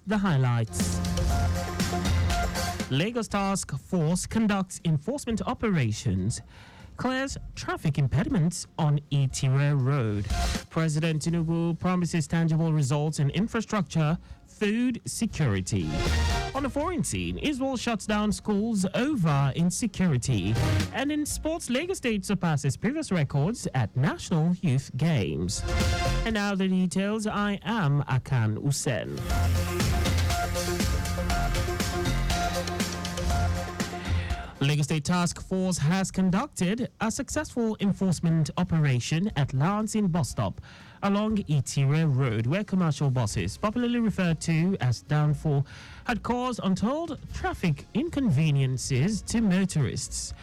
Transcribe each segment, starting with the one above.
the highlights. Lagos Task Force conducts enforcement operations, clears traffic impediments on Itire Road. President Tinubu promises tangible results in infrastructure, food security. On the foreign scene, Israel shuts down schools over insecurity. And in sports, Lagos State surpasses previous records at National Youth Games. And now the details. I am Akan Usen. Lagos State Task Force has conducted a successful enforcement operation at Lansing bus stop along Itire Road, where commercial buses, popularly referred to as Downfall, had caused untold traffic inconveniences to motorists.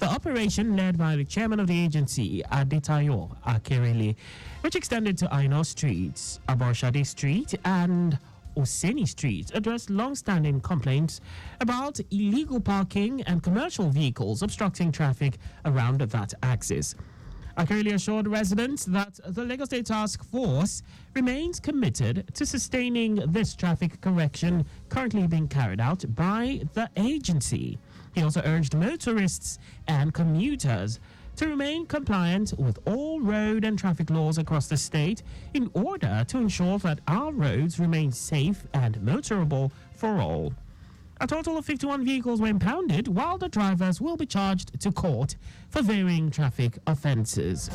The operation, led by the chairman of the agency, Adetayo Akerele, which extended to Aino Street, Aborshade Street, and Oseni Street, addressed long-standing complaints about illegal parking and commercial vehicles obstructing traffic around that axis. Akerele assured residents that the Lagos State Task Force remains committed to sustaining this traffic correction currently being carried out by the agency. He also urged motorists and commuters to remain compliant with all road and traffic laws across the state in order to ensure that our roads remain safe and motorable for all. A total of 51 vehicles were impounded, while the drivers will be charged to court for varying traffic offences.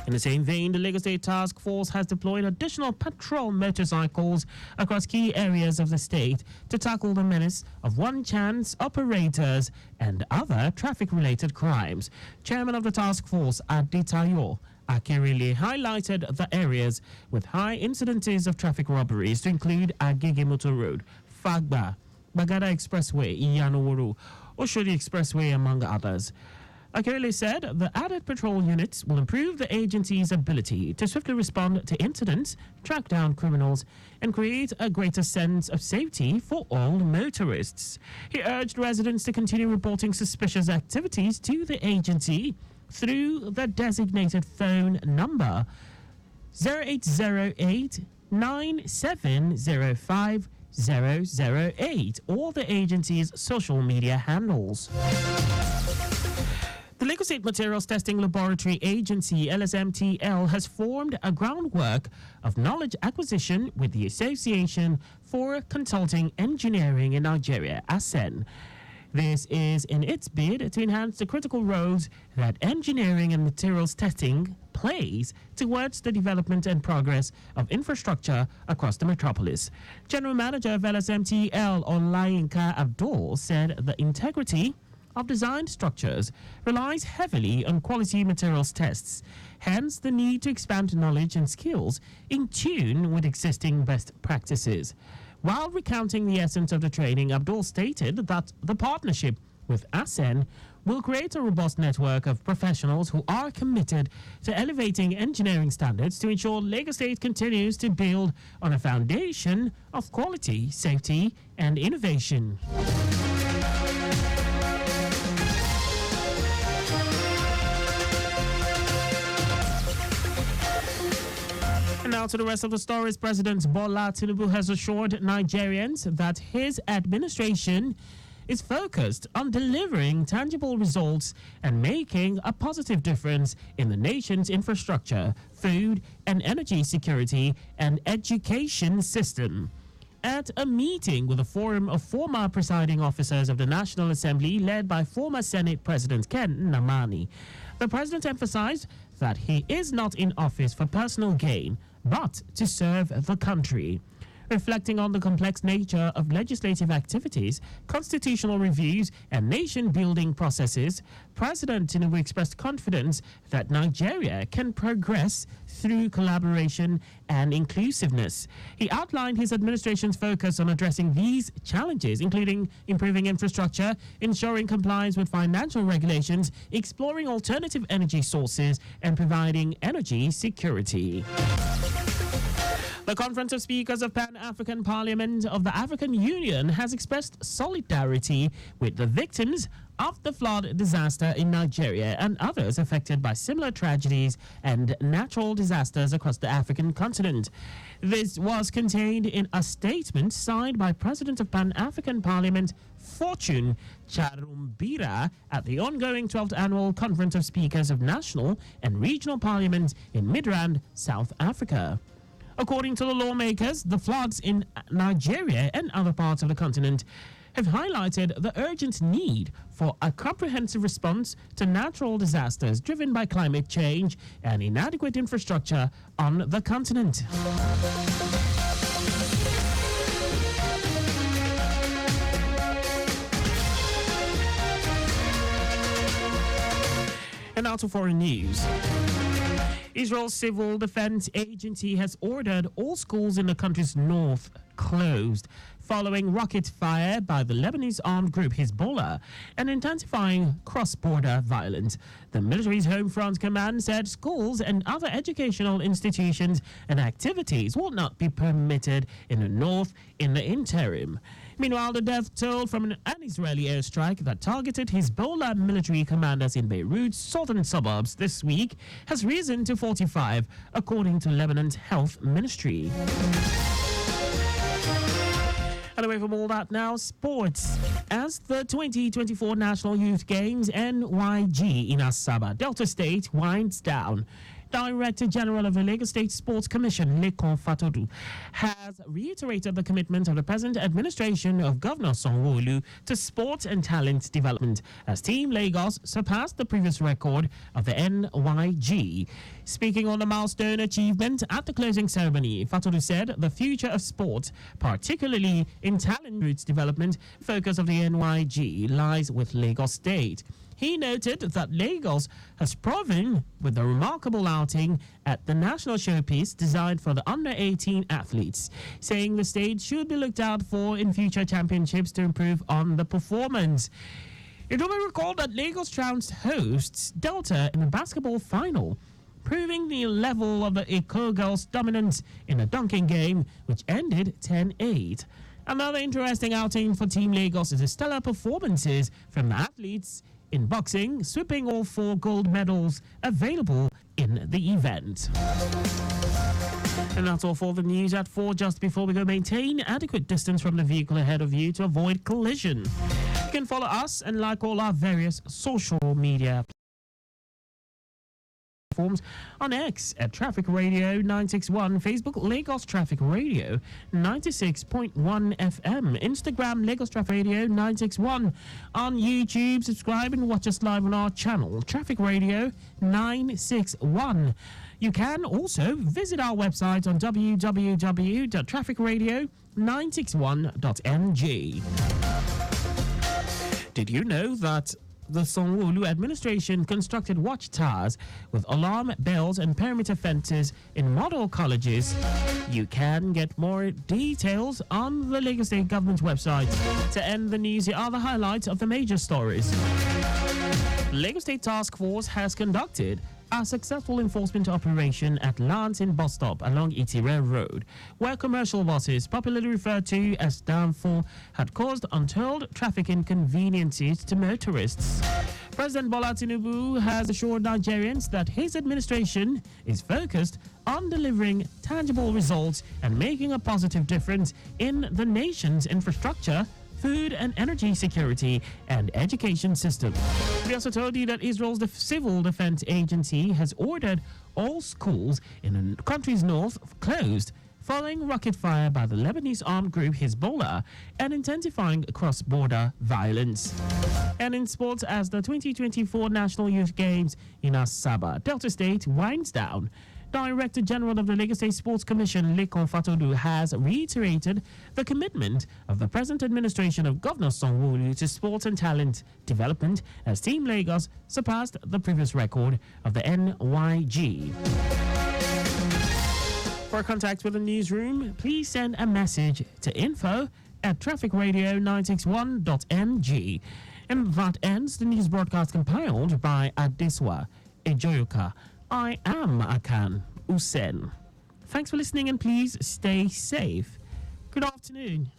In the same vein, the Lagos State Task Force has deployed additional patrol motorcycles across key areas of the state to tackle the menace of one-chance operators and other traffic-related crimes. Chairman of the task force, Adetayo Akerele, highlighted the areas with high incidences of traffic robberies to include Agege Motor Road, Fagba, Bagada Expressway, Iyanoworo, Oshodi Expressway, among others. Akerele said the added patrol units will improve the agency's ability to swiftly respond to incidents, track down criminals, and create a greater sense of safety for all motorists. He urged residents to continue reporting suspicious activities to the agency through the designated phone number 0808 9705 008 or the agency's social media handles. The Lagos State Materials Testing Laboratory Agency, LSMTL, has formed a groundwork of knowledge acquisition with the Association for Consulting Engineering in Nigeria, ASEN. This is in its bid to enhance the critical roles that engineering and materials testing plays towards the development and progress of infrastructure across the metropolis. General Manager of LSMTL, Olayinka Abdul, said the integrity of design structures relies heavily on quality materials tests, hence the need to expand knowledge and skills in tune with existing best practices. While recounting the essence of the training, Abdul stated that the partnership with ASEN will create a robust network of professionals who are committed to elevating engineering standards to ensure Lagos State continues to build on a foundation of quality, safety, and innovation. And now to the rest of the stories. President Bola Tinubu has assured Nigerians that his administration is focused on delivering tangible results and making a positive difference in the nation's infrastructure, food and energy security, and education system. At a meeting with a forum of former presiding officers of the National Assembly led by former Senate President Ken Namani, the president emphasized that he is not in office for personal gain, but to serve the country. Reflecting on the complex nature of legislative activities, constitutional reviews, and nation-building processes, President Tinubu expressed confidence that Nigeria can progress through collaboration and inclusiveness. He outlined his administration's focus on addressing these challenges, including improving infrastructure, ensuring compliance with financial regulations, exploring alternative energy sources, and providing energy security. The Conference of Speakers of Pan-African Parliament of the African Union has expressed solidarity with the victims of the flood disaster in Nigeria and others affected by similar tragedies and natural disasters across the African continent. This was contained in a statement signed by President of Pan-African Parliament Fortune Charumbira at the ongoing 12th Annual Conference of Speakers of National and Regional Parliaments in Midrand, South Africa. According to the lawmakers, the floods in Nigeria and other parts of the continent have highlighted the urgent need for a comprehensive response to natural disasters driven by climate change and inadequate infrastructure on the continent. And now to foreign news. Israel's Civil Defense Agency has ordered all schools in the country's north closed following rocket fire by the Lebanese armed group Hezbollah and intensifying cross-border violence. The military's Home Front Command said schools and other educational institutions and activities will not be permitted in the north in the interim. Meanwhile, the death toll from an Israeli airstrike that targeted Hezbollah military commanders in Beirut's southern suburbs this week has risen to 45, according to Lebanon's health ministry. And away from all that now, sports. As the 2024 National Youth Games NYG in Asaba, Delta State winds down, Director General of the Lagos State Sports Commission, Lekan Fatodu, has reiterated the commitment of the present administration of Governor Sanwo-Olu to sport and talent development as Team Lagos surpassed the previous record of the NYG. Speaking on the milestone achievement at the closing ceremony, Fatodu said the future of sport, particularly in talent roots development, focus of the NYG lies with Lagos State. He noted that Lagos has proven with a remarkable outing at the national showpiece designed for the under-18 athletes, saying the state should be looked out for in future championships to improve on the performance. It will be recalled that Lagos trounced hosts Delta in the basketball final, proving the level of the Eko girls' dominance in a dunking game, which ended 10-8. Another interesting outing for Team Lagos is the stellar performances from the athletes in boxing, sweeping all 4 gold medals available in the event. And that's all for the news at 4. Just before we go, maintain adequate distance from the vehicle ahead of you to avoid collision. You can follow us and like all our various social media platforms on X at Traffic Radio 961, Facebook Lagos Traffic Radio 96.1 FM, Instagram Lagos Traffic Radio 961, on YouTube subscribe and watch us live on our channel Traffic Radio 961. You can also visit our website on www.trafficradio961.ng. Did you know that the Sanwo-Olu administration constructed watchtowers with alarm bells and perimeter fences in model colleges? You can get more details on the Lagos State government website. To end the news, here are the highlights of the major stories. Lagos State Task Force has conducted a successful enforcement operation at Lansing bus stop along Itire Road, where commercial buses, popularly referred to as downfall, had caused untold traffic inconveniences to motorists. President Bola Tinubu has assured Nigerians that his administration is focused on delivering tangible results and making a positive difference in the nation's infrastructure, food and energy security, and education system. We also told you that Israel's Civil Defense Agency has ordered all schools in the country's north closed following rocket fire by the Lebanese armed group Hezbollah and intensifying cross-border violence. And in sports, as the 2024 National Youth Games in Asaba, Delta State winds down, Director General of the Lagos State Sports Commission, Lekan Fatodu, has reiterated the commitment of the present administration of Governor Sanwo-Olu to sports and talent development as Team Lagos surpassed the previous record of the NYG. For contact with the newsroom, please send a message to info@trafficradio961.ng. And that ends the news broadcast compiled by Adeswa Ejoyoka. I am Akan Usen. Thanks for listening and please stay safe. Good afternoon.